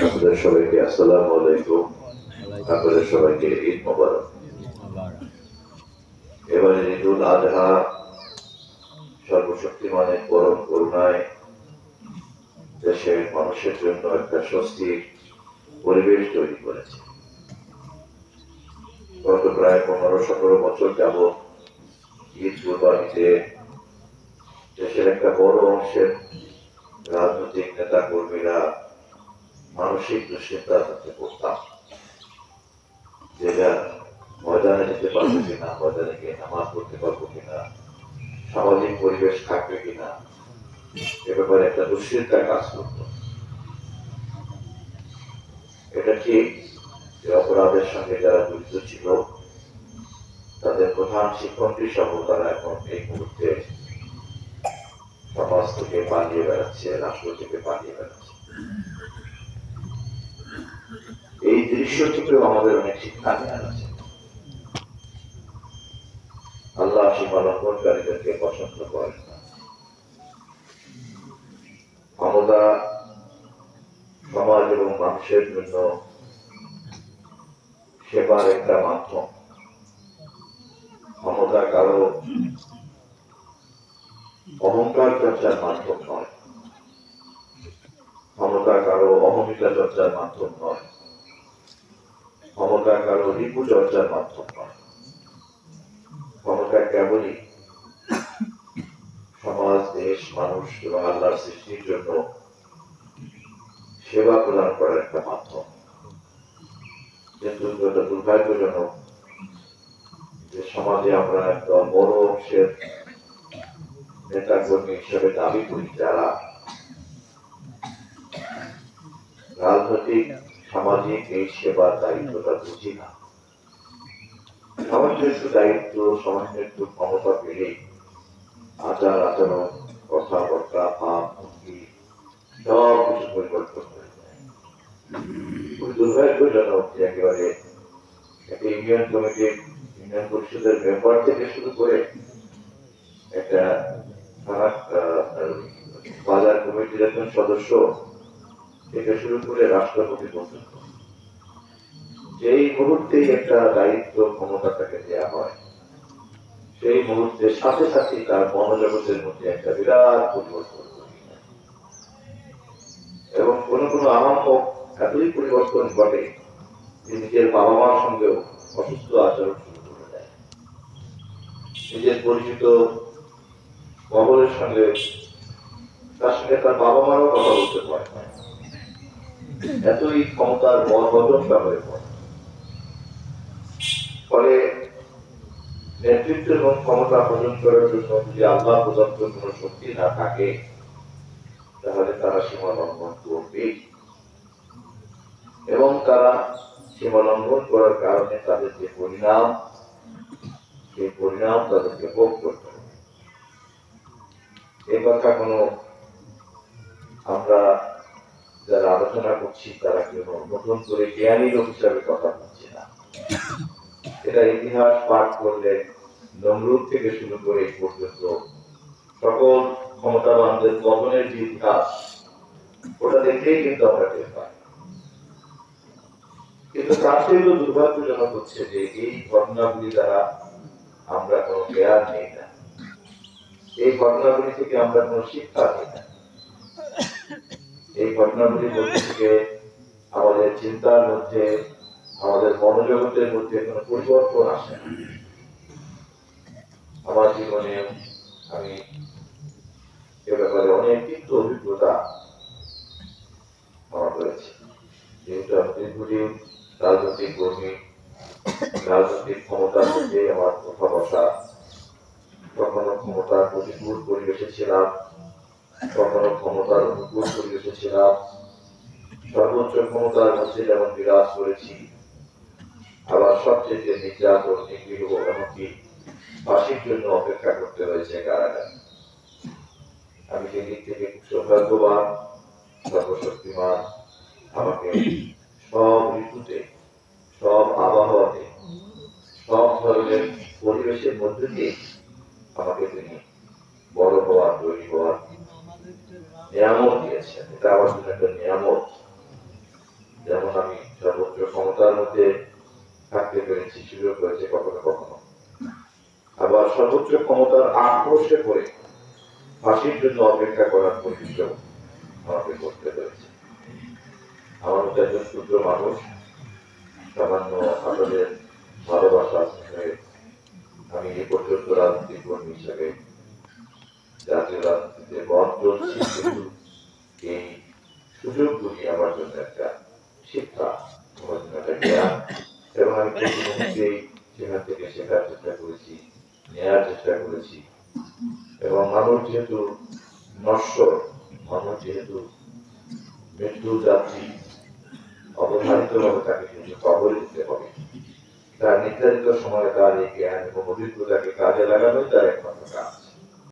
আপনাদের সবাইকে আসসালামু আলাইকুম। আপনাদের সবাইকে ঈদ মোবারক। এবারে ঈদুল আজহা সর্বশক্তিমানের পরম করুণায় দেশের মানুষের জন্য একটা স্বস্তির পরিবেশ তৈরি করেছে। গত প্রায় 15-17 বছর যাবৎ ঈদ কুরবানিতে দেশের একটা বড় অংশের রাজনৈতিক নেতা কর্মীরা মানসিক দুশ্চিন্তার মধ্যে পড়তাম, যেটা ময়দানে যেতে পারবো কিনা, ময়দানে গিয়ে নামাজ পড়তে পারবো কিনা, সামাজিক পরিবেশ থাকবে কিনা, এ ব্যাপারে একটা দুশ্চিন্তা কাজ করত। এটা ঠিক যে অপরাধের সঙ্গে যারা জড়িত ছিল তাদের প্রধান শিক্ষকটি সহ তারা এখন এই মুহূর্তে সমাজ থেকে পালিয়ে বেড়াচ্ছে, রাষ্ট্র থেকে পালিয়ে বেড়াচ্ছে। এই দৃশ্য থেকেও আমাদের অনেক শিক্ষা নেওয়া আছে। আল্লাহ সীমা লঙ্ঘনকারীদেরকে পছন্দ করেন না। ক্ষমতা সমাজ এবং মানুষের জন্য সেবার একটা মাধ্যম। ক্ষমতা কারো অহংকার চর্চার মাধ্যম নয়, ক্ষমতা কারো অহমিকা চর্চার মাধ্যম নয়, ক্ষমতা কারো রিপু চর্চার মাধ্যম নয়। ক্ষমতা কেবলই সমাজ, দেশ, মানুষ এবং আল্লাহর সৃষ্টির জন্য সেবা প্রদান করার একটা মাধ্যম। কিন্তু যেটা দুর্ভাগ্যজনক যে সমাজে আমরা একটা বড় অংশের নেতা কর্মী হিসেবে দাবি করি যারা রাজনৈতিক সামাজিক এই সেবার দায়িত্বটা বুঝি না। সামান্য একটু দায়িত্ব, সামান্য একটু ক্ষমতা পেলেই আচার আচরণ, কথাবার্তা, ভাব ভঙ্গি সব কিছু পরিবর্তন হয়ে যায়। খুব দুর্ভাগ্যজনক যে একেবারে একটা ইউনিয়ন কমিটির, ইউনিয়ন পরিষদের মেম্বার থেকে শুরু করে একটা বাজার কমিটির একজন সদস্য থেকে শুরু করে রাষ্ট্রপতি পর্যন্ত যেই মুহূর্তেই একটা দায়িত্ব ক্ষমতা তাকে দেওয়া হয় সেই মুহূর্তের সাথে সাথে তার মনোজগতের মধ্যে একটা বিরাট পরিবর্তন এবং কোন কোন আহাম্মক এতই পরিবর্তন ঘটে যে নিজের বাবা মার সঙ্গেও অসুস্থ আচরণ শুরু করে দেয়। নিজের পরিচিত কবরের সঙ্গে তার সঙ্গে তার বাবা মারও কথা বলতে পারে না, এতই ক্ষমতার বদলটা হয়ে পড়ে। ফলে নেতৃত্ব এবং ক্ষমতা অর্জন করার জন্য যদি আল্লাহ প্রদত্ত কোন শক্তি না থাকে তাহলে তারা সীমা লঙ্ঘন করবে এবং তারা সীমা লঙ্ঘন করার কারণে তাদের যে পরিণাম, সেই পরিণাম তাদেরকে ভোগ করতে হবে। এই কথা কোনো আমরা যারা আলোচনা করছি তারা কেউ নতুন করে জ্ঞানী লোক হিসাবে কথা বলছি না। এটা ইতিহাস পাঠ করলে নমরুদ থেকে শুরু করে এই পর্যন্ত সকল ক্ষমতাবানদের পতনের যে ইতিহাস ওটা দেখলেই কিন্তু আমরা টের পাই। কিন্তু তার থেকেও দুর্ভাগ্যজনক হচ্ছে যে এই ঘটনাগুলি দ্বারা আমরা কোনো জ্ঞান নেই না, এই ঘটনাগুলি থেকে আমরা কোনো শিক্ষা নেই না, এই ঘটনাগুলির মধ্যে থেকে আমাদের চিন্তার মধ্যে, আমাদের মনোজগতের মধ্যে কোনো পরিবর্তন আসে না। আমার জীবনে আমি এ ব্যাপারে অনেক কিন্তু অভিজ্ঞতা আমার রয়েছে। যেহেতু আমি দীর্ঘদিন রাজনৈতিক কর্মী, রাজনৈতিক ক্ষমতার মধ্যে আমার কথা বসা, কখনো ক্ষমতার প্রতিকূল পরিবেশে ছিলাম, কখনো ক্ষমতার অনুকূল পরিবেশে ছিলাম, সর্বোচ্চ ক্ষমতার মধ্যে যেমন বিরাজ করেছি, আবার সবচেয়ে নির্যাতন, নিপীড়ন, এমনকি ফাঁসির জন্য অপেক্ষা করতে হয়েছে কারাগারে। আমি সেই দিক থেকে খুব সৌভাগ্যবান, সর্বশক্তিমান আমাকে সব ঋতুতে, সব আবহাওয়াতে, সব ধরনের পরিবেশের মধ্যে দিয়ে আমাকে তিনি বড় হওয়ার, তৈরি হওয়ার নিয়ামত দিয়েছেন। এটা আমার জন্য একটা নিয়ামত। আমি সর্বোচ্চ ক্ষমতার মধ্যে থাকতে পেরেছি, সুযোগ হয়েছে কখনো কখনো। আবার সর্বোচ্চ ক্ষমতার আক্রোশে পড়ে ফাঁসির জন্য অপেক্ষা করার পরিবেশও আমাকে করতে হয়েছে। আমার মতো একজন ক্ষুদ্র মানুষ, সামান্য আপনাদের ভালোবাসা হয়ে আমি এ পর্যন্ত রাজনৈতিক কর্মী হিসেবে জাতীয় রাজনীতিতে পথ চলছি, কিন্তু এই সুযোগগুলি আমার জন্য একটা শিক্ষা, আমার জন্য একটা জ্ঞান, এবং আমি প্রতি মুহূর্তেই সেখান থেকে শেখার চেষ্টা করেছি, নেয়ার চেষ্টা করেছি। এবং মানুষ যেহেতু নশ্বর, মানুষ যেহেতু মৃত্যু যাত্রী, অবধারিত ভাবে তাকে কিন্তু কবরে দিতে হবে। তার নির্ধারিত সময়ে তার এই জ্ঞান এবং অভিজ্ঞতাকে কাজে লাগানোই তার একমাত্র কাজ।